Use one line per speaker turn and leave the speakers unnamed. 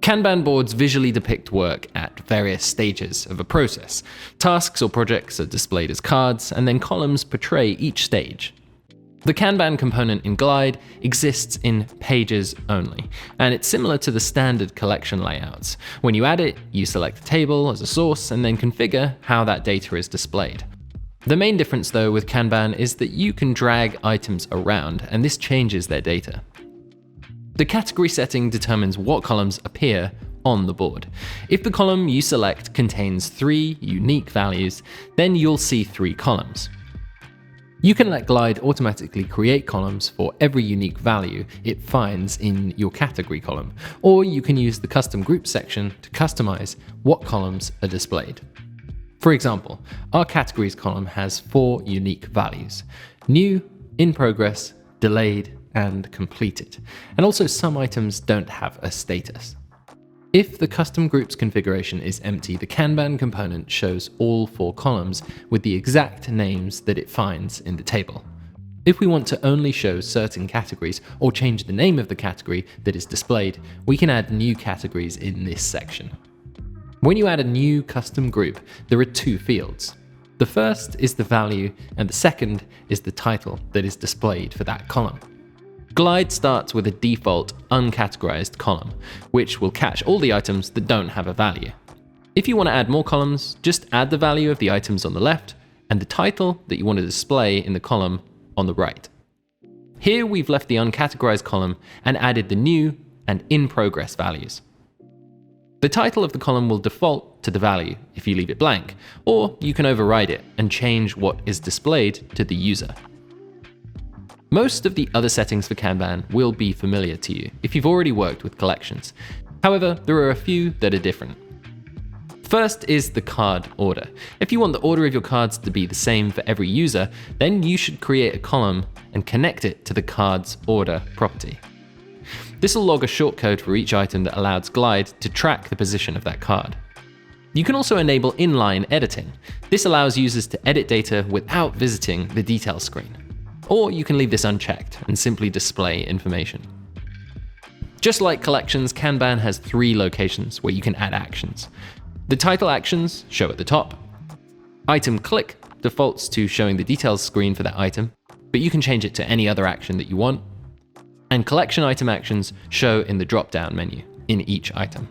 Kanban boards visually depict work at various stages of a process. Tasks or projects are displayed as cards, and then columns portray each stage. The Kanban component in Glide exists in pages only, and it's similar to the standard collection layouts. When you add it, you select a table as a source and then configure how that data is displayed. The main difference though with Kanban is that you can drag items around, and this changes their data. The category setting determines what columns appear on the board. If the column you select contains 3 unique values, then you'll see 3 columns. You can let Glide automatically create columns for every unique value it finds in your category column, or you can use the custom group section to customize what columns are displayed. For example, our categories column has 4 unique values: new, in progress, delayed, and completed. And also some items don't have a status. If the custom groups configuration is empty, the Kanban component shows all 4 columns with the exact names that it finds in the table. If we want to only show certain categories or change the name of the category that is displayed, we can add new categories in this section. When you add a new custom group, there are 2 fields. The first is the value, and the second is the title that is displayed for that column. Glide starts with a default uncategorized column, which will catch all the items that don't have a value. If you want to add more columns, just add the value of the items on the left and the title that you want to display in the column on the right. Here we've left the uncategorized column and added the new and in progress values. The title of the column will default to the value if you leave it blank, or you can override it and change what is displayed to the user. Most of the other settings for Kanban will be familiar to you if you've already worked with collections. However, there are a few that are different. First is the card order. If you want the order of your cards to be the same for every user, then you should create a column and connect it to the card's order property. This will log a shortcode for each item that allows Glide to track the position of that card. You can also enable inline editing. This allows users to edit data without visiting the details screen. Or you can leave this unchecked and simply display information. Just like collections, Kanban has 3 locations where you can add actions. The title actions show at the top. Item click defaults to showing the details screen for that item, but you can change it to any other action that you want. And collection item actions show in the drop-down menu in each item.